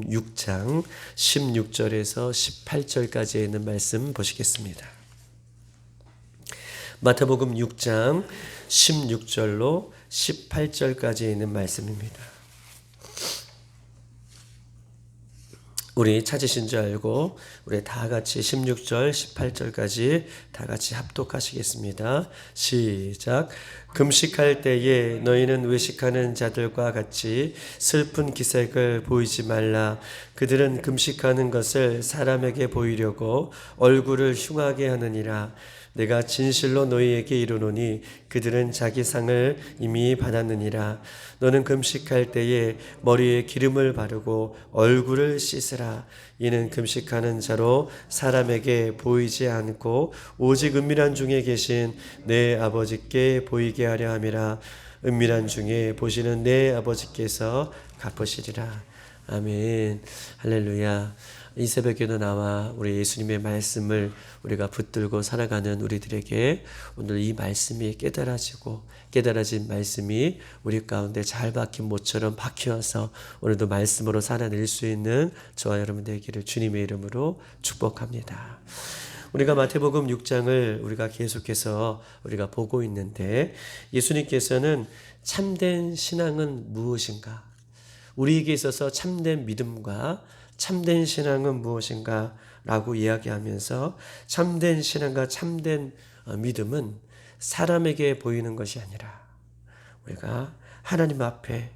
6장 16절에서 18절까지에 있는 말씀 보시겠습니다. 마태복음 6장 16절로 18절까지에 있는 말씀입니다. 우리 찾으신 줄 알고 우리 다 같이 16절 18절까지 다 같이 합독하시겠습니다. 시작. 금식할 때에 너희는 외식하는 자들과 같이 슬픈 기색을 보이지 말라. 그들은 금식하는 것을 사람에게 보이려고 얼굴을 흉하게 하느니라. 내가 진실로 너희에게 이르노니 그들은 자기 상을 이미 받았느니라. 너는 금식할 때에 머리에 기름을 바르고 얼굴을 씻으라. 이는 금식하는 자로 사람에게 보이지 않고 오직 은밀한 중에 계신 내 아버지께 보이게 하려 함이라. 은밀한 중에 보시는 내 아버지께서 갚으시리라. 아멘. 할렐루야. 이 새벽에도 나와 우리 예수님의 말씀을 우리가 붙들고 살아가는 우리들에게 오늘 이 말씀이 깨달아진 말씀이 우리 가운데 잘 박힌 못처럼 박혀서 오늘도 말씀으로 살아낼 수 있는 저와 여러분 되기를 주님의 이름으로 축복합니다. 우리가 마태복음 6장을 우리가 계속해서 우리가 보고 있는데 예수님께서는 참된 신앙은 무엇인가? 우리에게 있어서 참된 믿음과 참된 신앙은 무엇인가? 라고 이야기하면서 참된 신앙과 참된 믿음은 사람에게 보이는 것이 아니라 우리가 하나님 앞에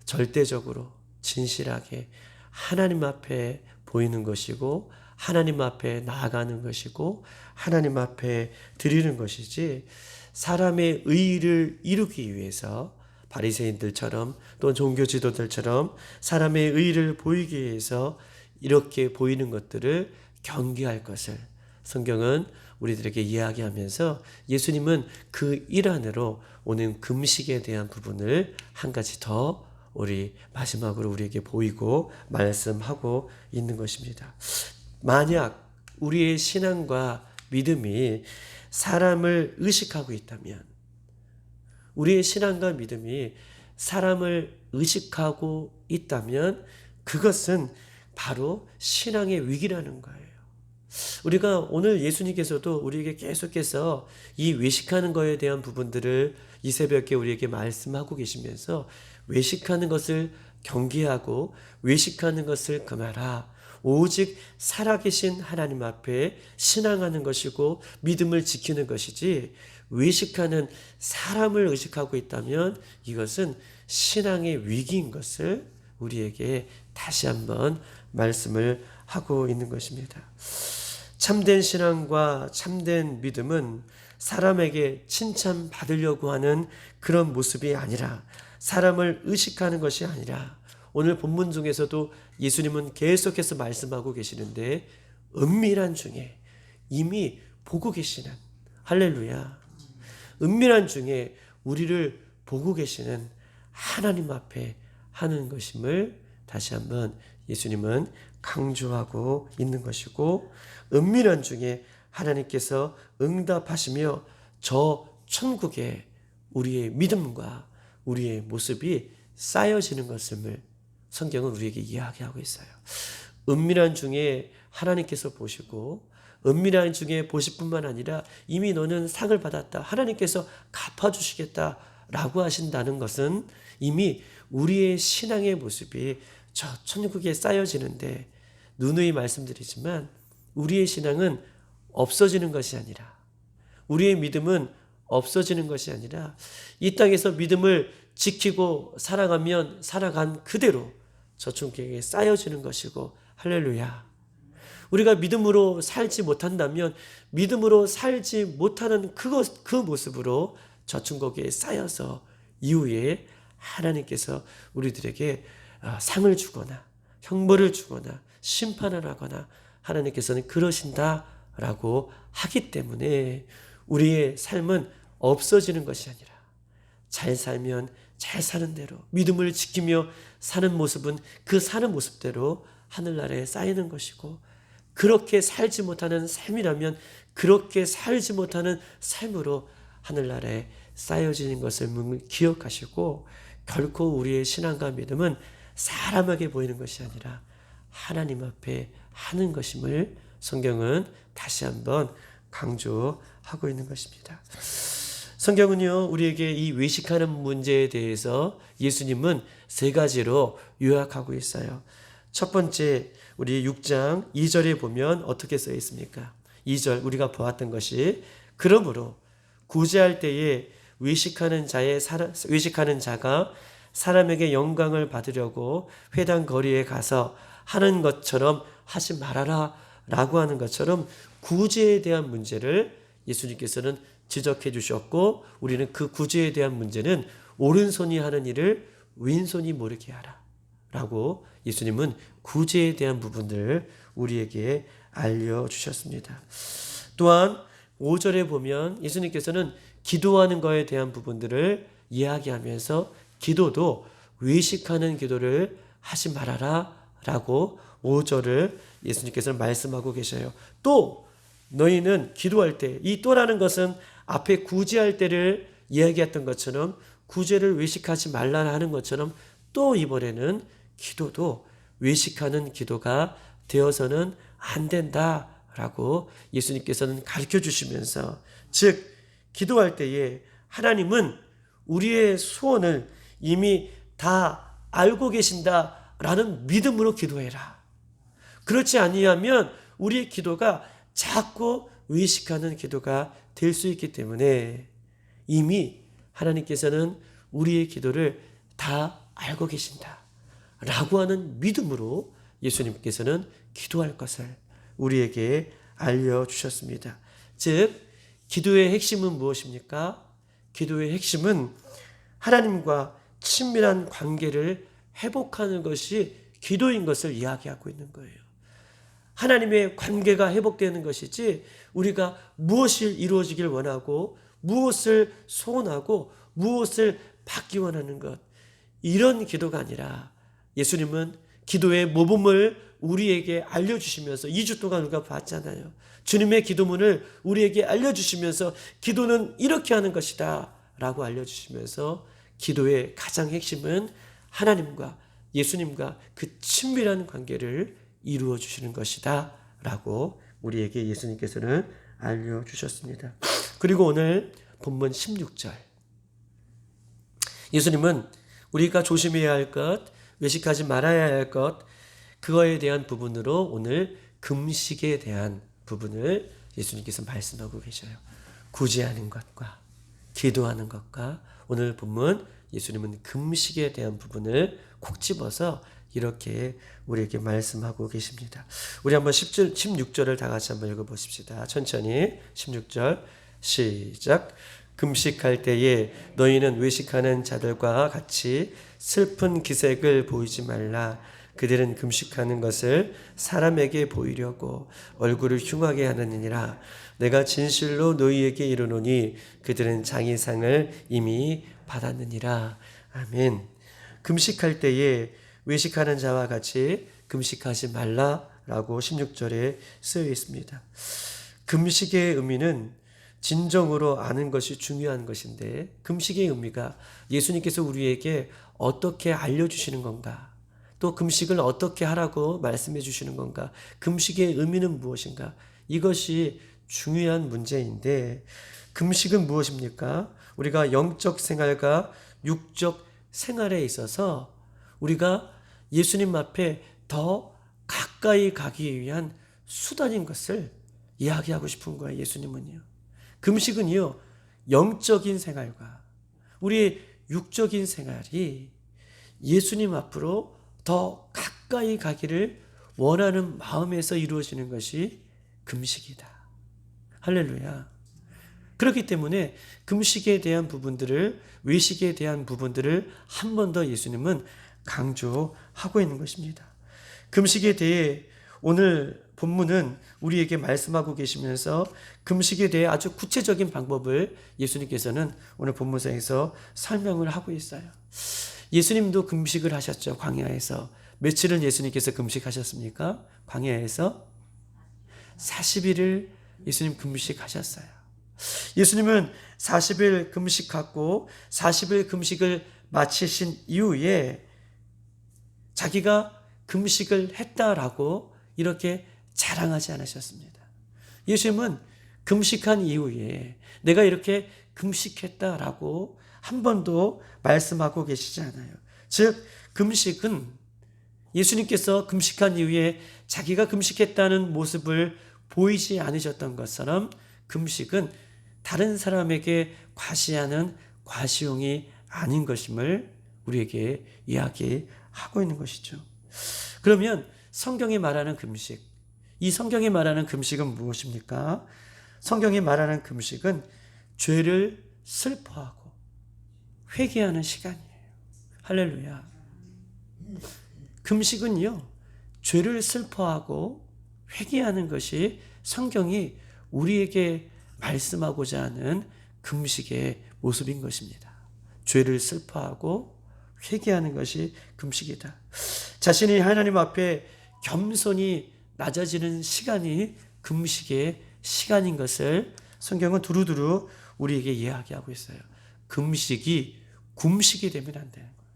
절대적으로 진실하게 하나님 앞에 보이는 것이고 하나님 앞에 나아가는 것이고 하나님 앞에 드리는 것이지 사람의 의의를 이루기 위해서 바리새인들처럼 또 종교 지도들처럼 사람의 의의를 보이기 위해서 이렇게 보이는 것들을 경계할 것을 성경은 우리들에게 이야기하면서 예수님은 그 일환으로 오는 금식에 대한 부분을 한 가지 더 우리 마지막으로 우리에게 보이고 말씀하고 있는 것입니다. 만약 우리의 신앙과 믿음이 사람을 의식하고 있다면 우리의 신앙과 믿음이 사람을 의식하고 있다면 그것은 바로 신앙의 위기라는 거예요. 우리가 오늘 예수님께서도 우리에게 계속해서 이 외식하는 것에 대한 부분들을 이 새벽에 우리에게 말씀하고 계시면서 외식하는 것을 경계하고 외식하는 것을 금하라. 오직 살아계신 하나님 앞에 신앙하는 것이고 믿음을 지키는 것이지 외식하는 사람을 의식하고 있다면 이것은 신앙의 위기인 것을 우리에게 다시 한번 말씀을 하고 있는 것입니다. 참된 신앙과 참된 믿음은 사람에게 칭찬받으려고 하는 그런 모습이 아니라 사람을 의식하는 것이 아니라 오늘 본문 중에서도 예수님은 계속해서 말씀하고 계시는데 은밀한 중에 이미 보고 계시는 할렐루야. 은밀한 중에 우리를 보고 계시는 하나님 앞에 하는 것임을 다시 한번 예수님은 강조하고 있는 것이고 은밀한 중에 하나님께서 응답하시며 저 천국에 우리의 믿음과 우리의 모습이 쌓여지는 것임을 성경은 우리에게 이야기하고 있어요. 은밀한 중에 하나님께서 보시고 은밀한 중에 보실 뿐만 아니라 이미 너는 상을 받았다. 하나님께서 갚아주시겠다라고 하신다는 것은 이미 우리의 신앙의 모습이 저 천국에 쌓여지는데 누누이 말씀드리지만 우리의 신앙은 없어지는 것이 아니라 우리의 믿음은 없어지는 것이 아니라 이 땅에서 믿음을 지키고 살아가면 살아간 그대로 저 천국에 쌓여지는 것이고 할렐루야. 우리가 믿음으로 살지 못한다면 믿음으로 살지 못하는 그 모습으로 저 천국에 쌓여서 이후에 하나님께서 우리들에게 상을 주거나 형벌을 주거나 심판을 하거나 하나님께서는 그러신다라고 하기 때문에 우리의 삶은 없어지는 것이 아니라 잘 살면 잘 사는 대로 믿음을 지키며 사는 모습은 그 사는 모습대로 하늘나라에 쌓이는 것이고 그렇게 살지 못하는 삶이라면 그렇게 살지 못하는 삶으로 하늘나라에 쌓여지는 것을 기억하시고 결코 우리의 신앙과 믿음은 사람에게 보이는 것이 아니라 하나님 앞에 하는 것임을 성경은 다시 한번 강조하고 있는 것입니다. 성경은요, 우리에게 이 외식하는 문제에 대해서 예수님은 세 가지로 요약하고 있어요. 첫 번째, 우리 6장 2절에 보면 어떻게 써 있습니까? 2절 우리가 보았던 것이, 그러므로 구제할 때에 외식하는 자가 사람에게 영광을 받으려고 회당 거리에 가서 하는 것처럼 하지 말아라 라고 하는 것처럼 구제에 대한 문제를 예수님께서는 지적해 주셨고, 우리는 그 구제에 대한 문제는 오른손이 하는 일을 왼손이 모르게 하라 라고 예수님은 구제에 대한 부분을 우리에게 알려주셨습니다. 또한 5절에 보면 예수님께서는 기도하는 것에 대한 부분들을 이야기하면서 기도도 외식하는 기도를 하지 말아라 라고 5절을 예수님께서는 말씀하고 계셔요. 또 너희는 기도할 때, 이 또라는 것은 앞에 구제할 때를 이야기했던 것처럼 구제를 외식하지 말라 하는 것처럼 또 이번에는 기도도 외식하는 기도가 되어서는 안 된다라고 예수님께서는 가르쳐 주시면서, 즉 기도할 때에 하나님은 우리의 소원을 이미 다 알고 계신다라는 믿음으로 기도해라. 그렇지 아니하면 우리의 기도가 자꾸 외식하는 기도가 될 수 있기 때문에 이미 하나님께서는 우리의 기도를 다 알고 계신다 라고 하는 믿음으로 예수님께서는 기도할 것을 우리에게 알려주셨습니다. 즉 기도의 핵심은 무엇입니까? 기도의 핵심은 하나님과 친밀한 관계를 회복하는 것이 기도인 것을 이야기하고 있는 거예요. 하나님의 관계가 회복되는 것이지, 우리가 무엇을 이루어지길 원하고 무엇을 소원하고 무엇을 받기 원하는 것, 이런 기도가 아니라 예수님은 기도의 모범을 우리에게 알려주시면서 2주 동안 우리가 봤잖아요. 주님의 기도문을 우리에게 알려주시면서 기도는 이렇게 하는 것이다 라고 알려주시면서 기도의 가장 핵심은 하나님과 예수님과 그 친밀한 관계를 이루어 주시는 것이다 라고 우리에게 예수님께서는 알려주셨습니다. 그리고 오늘 본문 16절, 예수님은 우리가 조심해야 할 것, 외식하지 말아야 할 것, 그거에 대한 부분으로 오늘 금식에 대한 부분을 예수님께서 말씀하고 계셔요. 구제하는 것과 기도하는 것과 오늘 본문 예수님은 금식에 대한 부분을 콕 집어서 이렇게 우리에게 말씀하고 계십니다. 우리 한번 16절을 다 같이 한번 읽어보십시다. 천천히 16절 시작. 금식할 때에 너희는 외식하는 자들과 같이 슬픈 기색을 보이지 말라. 그들은 금식하는 것을 사람에게 보이려고 얼굴을 흉하게 하느니라. 내가 진실로 너희에게 이르노니 그들은 장의상을 이미 받았느니라. 아멘. 금식할 때에 외식하는 자와 같이 금식하지 말라라고 16절에 쓰여 있습니다. 금식의 의미는 진정으로 아는 것이 중요한 것인데, 금식의 의미가 예수님께서 우리에게 어떻게 알려주시는 건가, 또 금식을 어떻게 하라고 말씀해 주시는 건가, 금식의 의미는 무엇인가, 이것이 중요한 문제인데, 금식은 무엇입니까? 우리가 영적 생활과 육적 생활에 있어서 우리가 예수님 앞에 더 가까이 가기 위한 수단인 것을 이야기하고 싶은 거예요. 예수님은요. 금식은요, 영적인 생활과 우리의 육적인 생활이 예수님 앞으로 더 가까이 가기를 원하는 마음에서 이루어지는 것이 금식이다. 할렐루야. 그렇기 때문에 금식에 대한 부분들을, 외식에 대한 부분들을 한 번 더 예수님은 강조하고 있는 것입니다. 금식에 대해 오늘 본문은 우리에게 말씀하고 계시면서 금식에 대해 아주 구체적인 방법을 예수님께서는 오늘 본문상에서 설명을 하고 있어요. 예수님도 금식을 하셨죠. 광야에서. 며칠을 예수님께서 금식하셨습니까? 광야에서 40일을 예수님 금식하셨어요. 예수님은 40일 금식하고 40일 금식을 마치신 이후에 자기가 금식을 했다라고 이렇게 자랑하지 않으셨습니다. 예수님은 금식한 이후에 내가 이렇게 금식했다라고 한 번도 말씀하고 계시지 않아요. 즉 금식은 예수님께서 금식한 이후에 자기가 금식했다는 모습을 보이지 않으셨던 것처럼 금식은 다른 사람에게 과시하는 과시용이 아닌 것임을 우리에게 이야기하고 있는 것이죠. 그러면 성경이 말하는 금식, 이 성경이 말하는 금식은 무엇입니까? 성경이 말하는 금식은 죄를 슬퍼하고 회개하는 시간이에요. 할렐루야. 금식은요, 죄를 슬퍼하고 회개하는 것이 성경이 우리에게 말씀하고자 하는 금식의 모습인 것입니다. 죄를 슬퍼하고 회개하는 것이 금식이다. 자신이 하나님 앞에 겸손히 낮아지는 시간이 금식의 시간인 것을 성경은 두루두루 우리에게 이야기하고 있어요. 금식이 굼식이 되면 안 되는 거예요.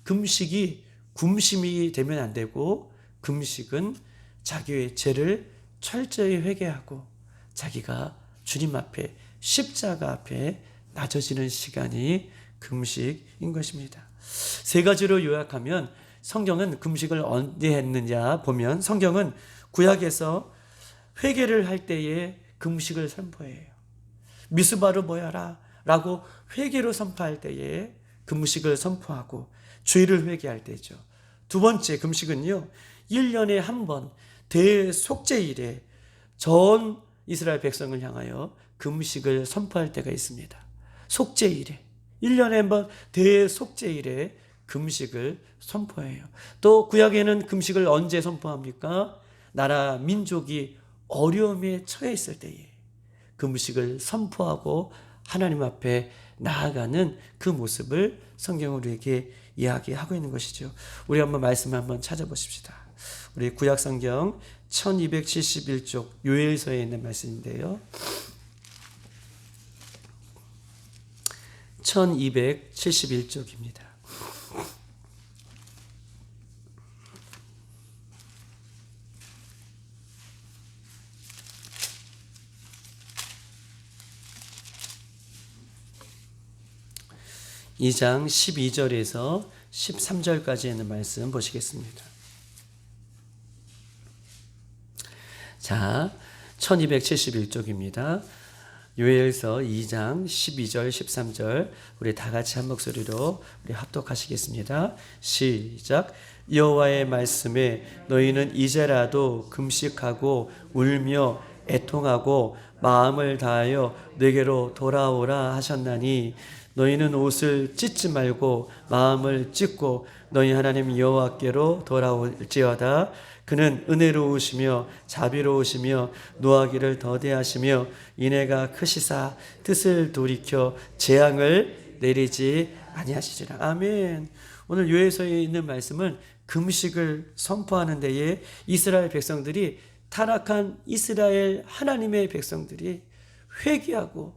금식이 굼심이 되면 안 되고, 금식은 자기의 죄를 철저히 회개하고 자기가 주님 앞에 십자가 앞에 낮아지는 시간이 금식인 것입니다. 세 가지로 요약하면 성경은 금식을 언제 했느냐 보면 성경은 구약에서 회개를 할 때에 금식을 선포해요. 미스바로 모여라 라고 회개로 선포할 때에 금식을 선포하고 죄를 회개할 때죠. 두 번째 금식은요, 1년에 한 번 대속죄일에 전 이스라엘 백성을 향하여 금식을 선포할 때가 있습니다. 속죄일에, 1년에 한 번 대속죄일에 금식을 선포해요. 또 구약에는 금식을 언제 선포합니까? 나라 민족이 어려움에 처해 있을 때에 금식을 선포하고 하나님 앞에 나아가는 그 모습을 성경은 우리에게 이야기하고 있는 것이죠. 우리 한번 말씀을 한번 찾아보십시다. 우리 구약 성경 1271쪽 요엘서에 있는 말씀인데요. 1271쪽입니다. 이 장 12절에서 13절까지 있는 말씀 보시겠습니다. 자, 1271쪽입니다. 요엘서 2장 12절 13절 우리 다 같이 한 목소리로 우리 합독하시겠습니다. 시작. 여호와의 말씀에 너희는 이제라도 금식하고 울며 애통하고 마음을 다하여 내게로 돌아오라 하셨나니 너희는 옷을 찢지 말고 마음을 찢고 너희 하나님 여호와께로 돌아올지어다. 그는 은혜로우시며 자비로우시며 노하기를 더디하시며 인애가 크시사 뜻을 돌이켜 재앙을 내리지 아니하시리라. 아멘. 오늘 요엘서에 있는 말씀은 금식을 선포하는 데에 이스라엘 백성들이, 타락한 이스라엘 하나님의 백성들이 회개하고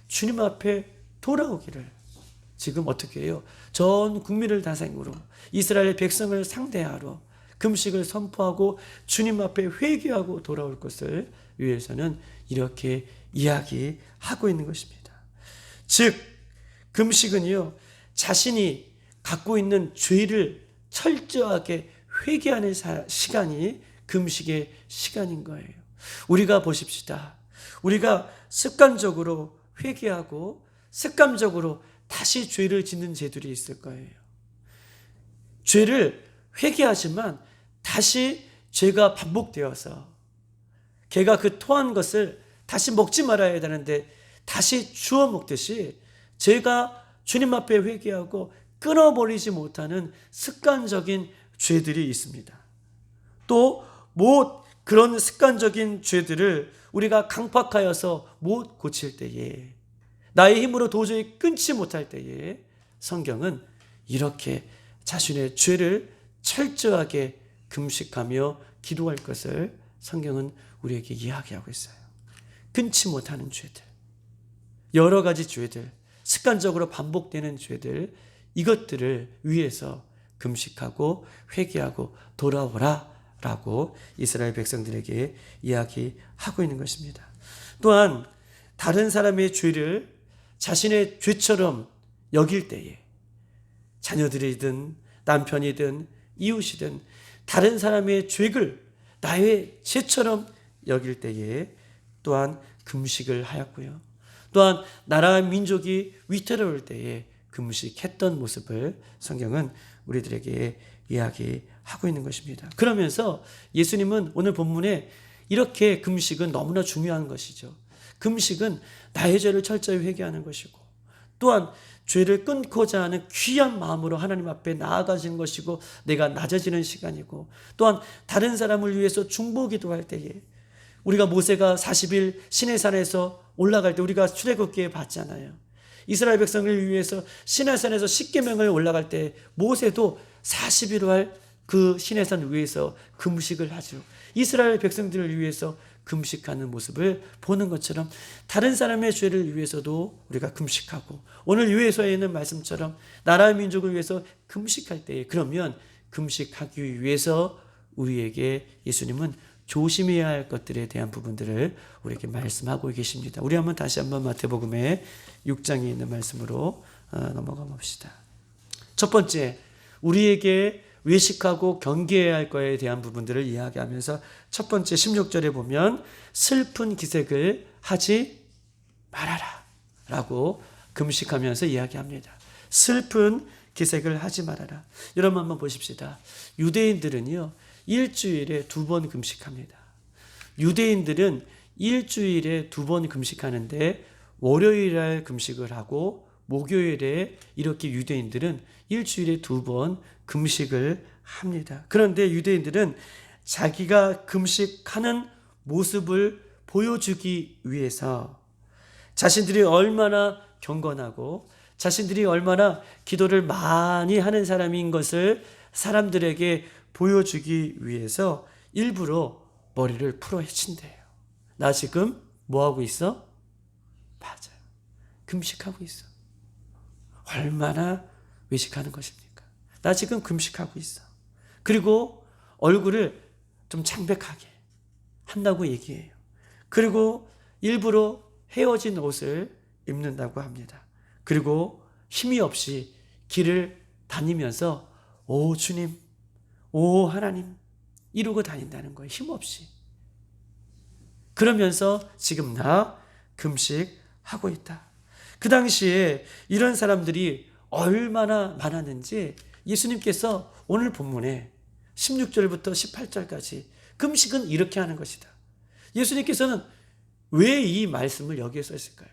주님 앞에 돌아오기를 지금 어떻게 해요? 전 국민을 다생으로 이스라엘 백성을 상대하러 금식을 선포하고 주님 앞에 회개하고 돌아올 것을 위해서는 이렇게 이야기하고 있는 것입니다. 즉 금식은요, 자신이 갖고 있는 죄를 철저하게 회개하는 시간이 금식의 시간인 거예요. 우리가 보십시다. 우리가 습관적으로 회개하고 습관적으로 다시 죄를 짓는 죄들이 있을 거예요. 죄를 회개하지만 다시 죄가 반복되어서 개가 그 토한 것을 다시 먹지 말아야 되는데 다시 주워 먹듯이 죄가 주님 앞에 회개하고 끊어버리지 못하는 습관적인 죄들이 있습니다. 또 그런 습관적인 죄들을 우리가 강팍하여서 못 고칠 때에, 나의 힘으로 도저히 끊지 못할 때에 성경은 이렇게 자신의 죄를 철저하게 금식하며 기도할 것을 성경은 우리에게 이야기하고 있어요. 끊지 못하는 죄들, 여러 가지 죄들, 습관적으로 반복되는 죄들, 이것들을 위해서 금식하고 회개하고 돌아오라 라고 이스라엘 백성들에게 이야기하고 있는 것입니다. 또한 다른 사람의 죄를 자신의 죄처럼 여길 때에 자녀들이든 남편이든 이웃이든 다른 사람의 죄를 나의 죄처럼 여길 때에 또한 금식을 하였고요. 또한 나라 민족이 위태로울 때에 금식했던 모습을 성경은 우리들에게 이야기하고 있는 것입니다. 그러면서 예수님은 오늘 본문에 이렇게 금식은 너무나 중요한 것이죠. 금식은 나의 죄를 철저히 회개하는 것이고 또한 죄를 끊고자 하는 귀한 마음으로 하나님 앞에 나아가시는 것이고 내가 낮아지는 시간이고 또한 다른 사람을 위해서 중보기도할 때에 우리가 모세가 40일 시내산에서 올라갈 때 우리가 출애굽기에 봤잖아요. 이스라엘 백성을 위해서 시내산에서 십계명을 올라갈 때 모세도 40일 할 그 시내산 위에서 금식을 하죠. 이스라엘 백성들을 위해서 금식하는 모습을 보는 것처럼 다른 사람의 죄를 위해서도 우리가 금식하고 오늘 유에서에 있는 말씀처럼 나라 민족을 위해서 금식할 때에 그러면 금식하기 위해서 우리에게 예수님은 조심해야 할 것들에 대한 부분들을 우리에게 말씀하고 계십니다. 우리 다시 한번 마태복음의 6장에 있는 말씀으로 넘어가 봅시다. 첫 번째, 우리에게 외식하고 경계해야 할 것에 대한 부분들을 이야기하면서 첫 번째 16절에 보면 슬픈 기색을 하지 말아라 라고 금식하면서 이야기합니다. 슬픈 기색을 하지 말아라. 여러분 한번 보십시다. 유대인들은요 일주일에 2번 금식합니다. 유대인들은 일주일에 2번 금식하는데 월요일날 금식을 하고 목요일에 이렇게 유대인들은 일주일에 2번 금식을 합니다. 그런데 유대인들은 자기가 금식하는 모습을 보여주기 위해서 자신들이 얼마나 경건하고 자신들이 얼마나 기도를 많이 하는 사람인 것을 사람들에게 보여주기 위해서 일부러 머리를 풀어 헤친대요. 나 지금 뭐하고 있어? 맞아요. 금식하고 있어. 얼마나 외식하는 것입니까? 나 지금 금식하고 있어. 그리고 얼굴을 좀 창백하게 한다고 얘기해요. 그리고 일부러 헤어진 옷을 입는다고 합니다. 그리고 힘이 없이 길을 다니면서 오 주님, 오 하나님 이러고 다닌다는 거예요. 힘없이. 그러면서 지금 나 금식하고 있다. 그 당시에 이런 사람들이 얼마나 많았는지 예수님께서 오늘 본문에 16절부터 18절까지 금식은 이렇게 하는 것이다. 예수님께서는 왜 이 말씀을 여기에 썼을까요?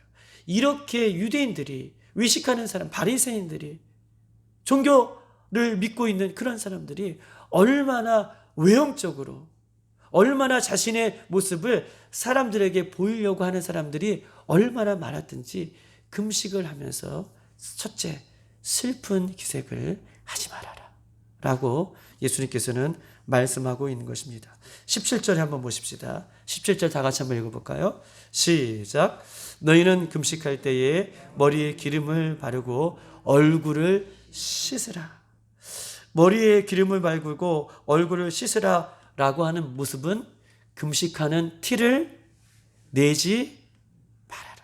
이렇게 유대인들이 외식하는 사람, 바리새인들이 종교를 믿고 있는 그런 사람들이 얼마나 외형적으로 얼마나 자신의 모습을 사람들에게 보이려고 하는 사람들이 얼마나 많았든지 금식을 하면서 첫째, 슬픈 기색을 하지 말아라 라고 예수님께서는 말씀하고 있는 것입니다. 17절에 한번 보십시다. 17절 다 같이 한번 읽어볼까요? 시작. 너희는 금식할 때에 머리에 기름을 바르고 얼굴을 씻으라. 머리에 기름을 바르고 얼굴을 씻으라 라고 하는 모습은 금식하는 티를 내지 말아라.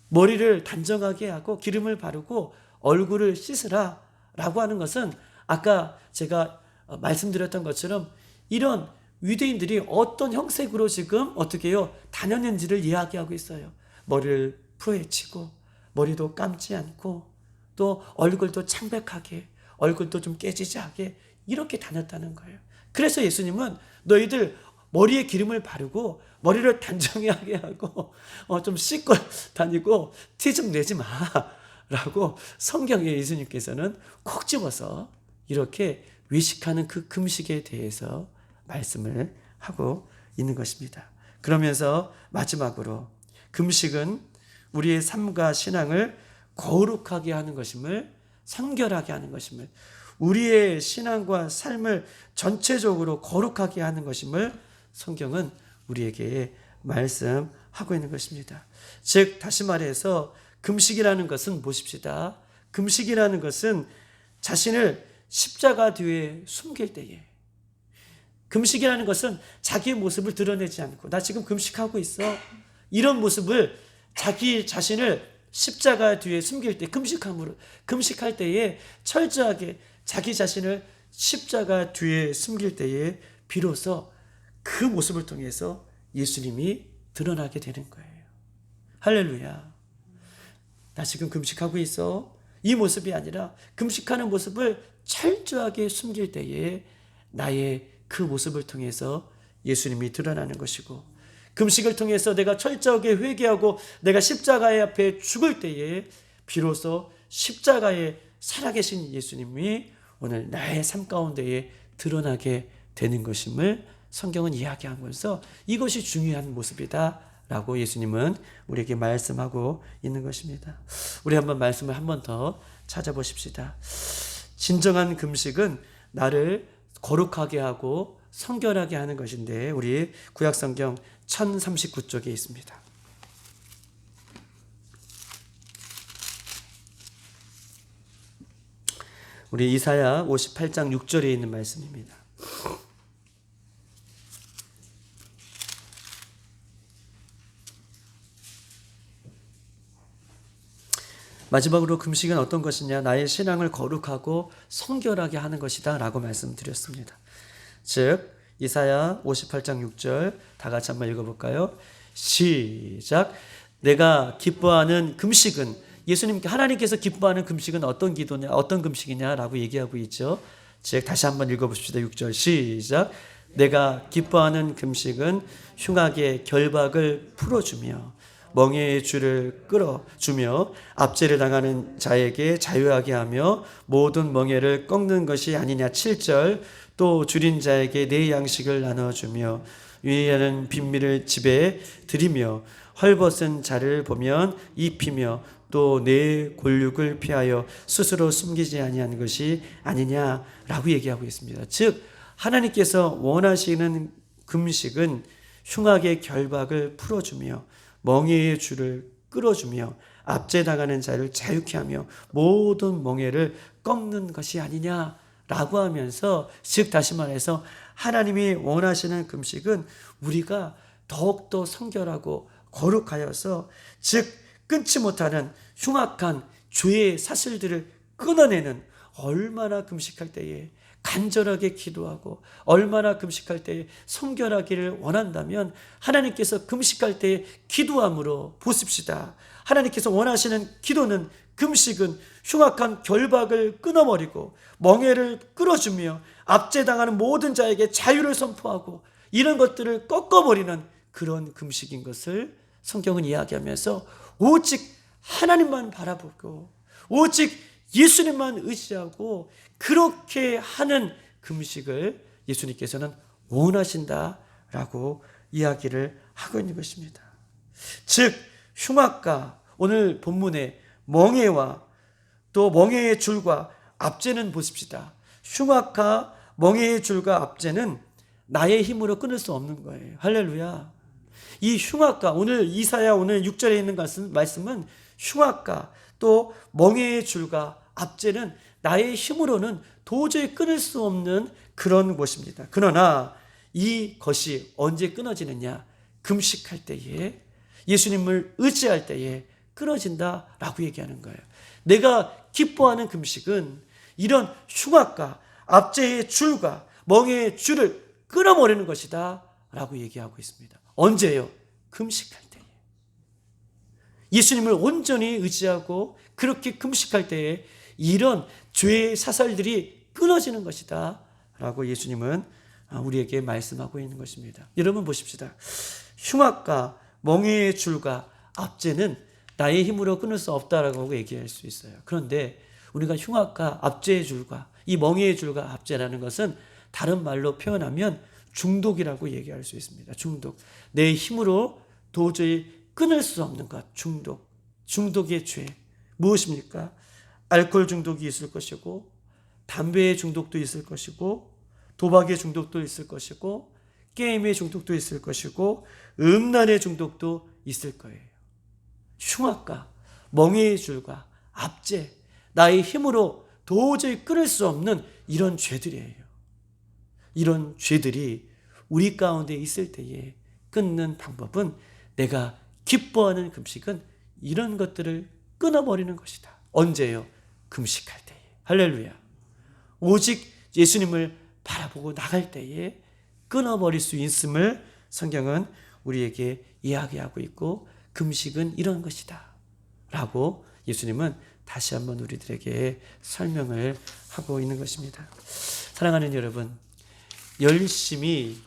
머리를 단정하게 하고 기름을 바르고 얼굴을 씻으라 라고 하는 것은 아까 제가 말씀드렸던 것처럼 이런 유대인들이 어떤 형색으로 지금 어떻게 해요? 다녔는지를 이야기하고 있어요. 머리를 풀어헤치고 머리도 감지 않고 또 얼굴도 창백하게 얼굴도 좀 깨지지 않게 이렇게 다녔다는 거예요. 그래서 예수님은 너희들 머리에 기름을 바르고 머리를 단정하게 하고 좀 씻고 다니고 티 좀 내지 마 라고 성경에 예수님께서는 콕 집어서 이렇게 외식하는 그 금식에 대해서 말씀을 하고 있는 것입니다. 그러면서 마지막으로 금식은 우리의 삶과 신앙을 거룩하게 하는 것임을, 성결하게 하는 것임을, 우리의 신앙과 삶을 전체적으로 거룩하게 하는 것임을 성경은 우리에게 말씀하고 있는 것입니다. 즉 다시 말해서 금식이라는 것은 보십시다. 금식이라는 것은 자신을 십자가 뒤에 숨길 때에. 금식이라는 것은 자기의 모습을 드러내지 않고 나 지금 금식하고 있어. 이런 모습을 자기 자신을 십자가 뒤에 숨길 때 금식할 때에 철저하게 자기 자신을 십자가 뒤에 숨길 때에 비로소 그 모습을 통해서 예수님이 드러나게 되는 거예요. 할렐루야. 나 지금 금식하고 있어. 이 모습이 아니라 금식하는 모습을 철저하게 숨길 때에 나의 그 모습을 통해서 예수님이 드러나는 것이고, 금식을 통해서 내가 철저하게 회개하고 내가 십자가의 앞에 죽을 때에 비로소 십자가에 살아계신 예수님이 오늘 나의 삶 가운데에 드러나게 되는 것임을 성경은 이야기하면서 이것이 중요한 모습이다 라고 예수님은 우리에게 말씀하고 있는 것입니다. 우리 한번 말씀을 한 번 더 찾아보십시다. 진정한 금식은 나를 거룩하게 하고 성결하게 하는 것인데, 우리 구약성경 1039쪽에 있습니다. 우리 이사야 58장 6절에 있는 말씀입니다. 마지막으로 금식은 어떤 것이냐? 나의 신앙을 거룩하고 성결하게 하는 것이다 라고 말씀드렸습니다. 즉 이사야 58장 6절 다 같이 한번 읽어볼까요? 시작. 내가 기뻐하는 금식은, 예수님께 하나님께서 기뻐하는 금식은 어떤 기도냐, 어떤 금식이냐라고 얘기하고 있죠. 즉 다시 한번 읽어봅시다. 6절 시작. 내가 기뻐하는 금식은 흉악의 결박을 풀어주며 멍에의 줄을 끌어주며 압제를 당하는 자에게 자유하게 하며 모든 멍에를 꺾는 것이 아니냐. 7절. 또 줄인 자에게 내 양식을 나눠주며 유의하는 빈미를 집에 들이며 헐벗은 자를 보면 입히며 또 내 골육을 피하여 스스로 숨기지 아니한 것이 아니냐라고 얘기하고 있습니다. 즉 하나님께서 원하시는 금식은 흉악의 결박을 풀어주며 멍에의 줄을 끌어주며 압제당하는 자를 자유케 하며 모든 멍에를 꺾는 것이 아니냐라고 하면서, 즉 다시 말해서 하나님이 원하시는 금식은 우리가 더욱더 성결하고 거룩하여서, 즉 끊지 못하는 흉악한 죄의 사슬들을 끊어내는, 얼마나 금식할 때에 간절하게 기도하고 얼마나 금식할 때에 성결하기를 원한다면 하나님께서 금식할 때에 기도함으로 보십시다. 하나님께서 원하시는 기도는, 금식은 흉악한 결박을 끊어버리고 멍에를 끌어주며 압제당하는 모든 자에게 자유를 선포하고 이런 것들을 꺾어버리는 그런 금식인 것을 성경은 이야기하면서 오직 하나님만 바라보고 오직 예수님만 의지하고 그렇게 하는 금식을 예수님께서는 원하신다라고 이야기를 하고 있는 것입니다. 즉 흉악과 오늘 본문의 멍에와 또 멍에의 줄과 압제는 보십시다. 흉악과 멍에의 줄과 압제는 나의 힘으로 끊을 수 없는 거예요. 할렐루야. 이 흉악과, 오늘 이사야 오늘 6절에 있는 말씀은 흉악과 또 멍에의 줄과 압제는 나의 힘으로는 도저히 끊을 수 없는 그런 것입니다. 그러나 이것이 언제 끊어지느냐? 금식할 때에, 예수님을 의지할 때에 끊어진다라고 얘기하는 거예요. 내가 기뻐하는 금식은 이런 흉악과 압제의 줄과 멍에의 줄을 끊어버리는 것이다 라고 얘기하고 있습니다. 언제요? 금식할 때에. 예수님을 온전히 의지하고 그렇게 금식할 때에 이런 죄의 사슬들이 끊어지는 것이다 라고 예수님은 우리에게 말씀하고 있는 것입니다. 여러분 보십시다. 흉악과 멍에의 줄과 압제는 나의 힘으로 끊을 수 없다라고 얘기할 수 있어요. 그런데 우리가 흉악과 압제의 줄과 이 멍에의 줄과 압제라는 것은 다른 말로 표현하면 중독이라고 얘기할 수 있습니다. 중독. 내 힘으로 도저히 끊을 수 없는 것. 중독. 중독의 죄. 무엇입니까? 알코올 중독이 있을 것이고, 담배의 중독도 있을 것이고, 도박의 중독도 있을 것이고, 게임의 중독도 있을 것이고, 음란의 중독도 있을 거예요. 흉악과 멍에의 줄과 압제, 나의 힘으로 도저히 끊을 수 없는 이런 죄들이에요. 이런 죄들이 우리 가운데 있을 때에 끊는 방법은, 내가 기뻐하는 금식은 이런 것들을 끊어버리는 것이다. 언제요? 금식할 때에. 할렐루야. 오직 예수님을 바라보고 나갈 때에 끊어버릴 수 있음을 성경은 우리에게 이야기하고 있고, 금식은 이런 것이다 라고 예수님은 다시 한번 우리들에게 설명을 하고 있는 것입니다. 사랑하는 여러분, 열심히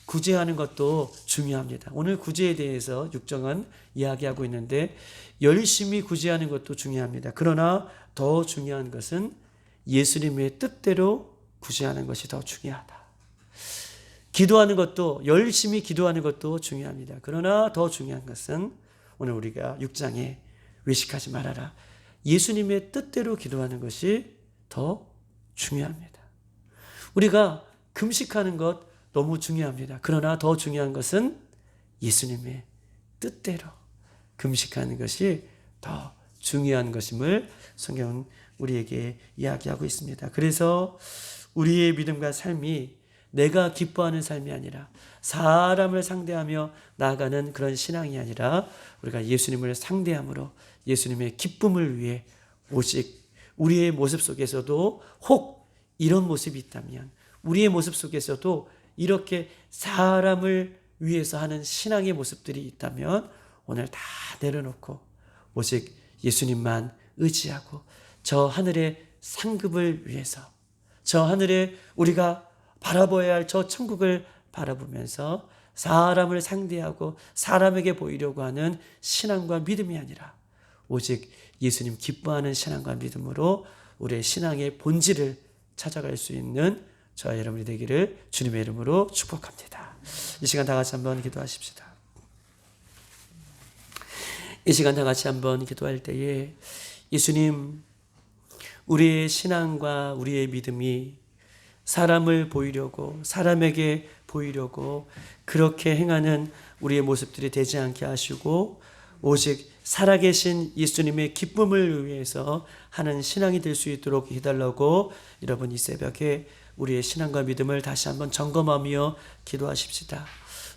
구제하는 것도 중요합니다. 오늘 구제에 대해서 육정은 이야기하고 있는데, 열심히 구제하는 것도 중요합니다. 그러나 더 중요한 것은 예수님의 뜻대로 구제하는 것이 더 중요하다. 기도하는 것도, 열심히 기도하는 것도 중요합니다. 그러나 더 중요한 것은 오늘 우리가 6장에 외식하지 말아라, 예수님의 뜻대로 기도하는 것이 더 중요합니다. 우리가 금식하는 것 너무 중요합니다. 그러나 더 중요한 것은 예수님의 뜻대로 금식하는 것이 더 중요한 것임을 성경은 우리에게 이야기하고 있습니다. 그래서 우리의 믿음과 삶이 내가 기뻐하는 삶이 아니라 사람을 상대하며 나아가는 그런 신앙이 아니라, 우리가 예수님을 상대함으로 예수님의 기쁨을 위해, 오직 우리의 모습 속에서도 혹 이런 모습이 있다면, 우리의 모습 속에서도 이렇게 사람을 위해서 하는 신앙의 모습들이 있다면, 오늘 다 내려놓고 오직 예수님만 의지하고 저 하늘의 상급을 위해서, 저 하늘에 우리가 바라봐야 할 저 천국을 바라보면서 사람을 상대하고 사람에게 보이려고 하는 신앙과 믿음이 아니라, 오직 예수님 기뻐하는 신앙과 믿음으로 우리의 신앙의 본질을 찾아갈 수 있는 저와 여러분이 되기를 주님의 이름으로 축복합니다. 이 시간 다 같이 한번 기도하십시다. 이 시간 다 같이 한번 기도할 때에, 예수님, 우리의 신앙과 우리의 믿음이 사람을 보이려고, 사람에게 보이려고 그렇게 행하는 우리의 모습들이 되지 않게 하시고, 오직 살아계신 예수님의 기쁨을 위해서 하는 신앙이 될 수 있도록 해달라고, 여러분 이 새벽에 우리의 신앙과 믿음을 다시 한번 점검하며 기도하십시다.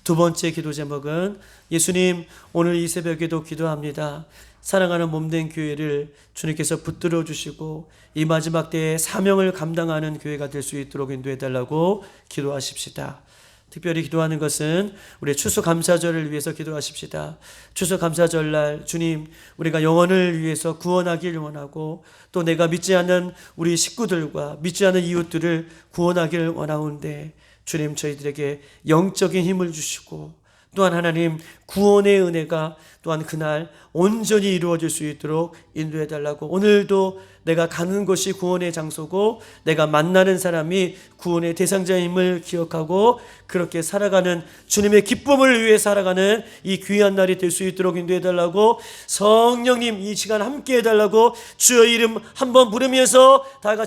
두 번째 기도 제목은, 예수님, 오늘 이 새벽에도 기도합니다. 사랑하는 몸된 교회를 주님께서 붙들어 주시고 이 마지막 때에 사명을 감당하는 교회가 될 수 있도록 인도해 달라고 기도하십시다. 특별히 기도하는 것은 우리 추수감사절을 위해서 기도하십시다. 추수감사절날 주님, 우리가 영혼을 위해서 구원하기를 원하고, 또 내가 믿지 않는 우리 식구들과 믿지 않는 이웃들을 구원하기를 원하는데, 주님 저희들에게 영적인 힘을 주시고, 또한 하나님 구원의 은혜가 또한 그날 온전히 이루어질 수 있도록 인도해 달라고, 오늘도 내가 가는 곳이 구원의 장소고 내가 만나는 사람이 구원의 대상자임을 기억하고 그렇게 살아가는, 주님의 기쁨을 위해 살아가는 이 귀한 날이 될 수 있도록 인도해 달라고, 성령님 이 시간 함께 해달라고 주의 이름 한번 부르면서 다 같이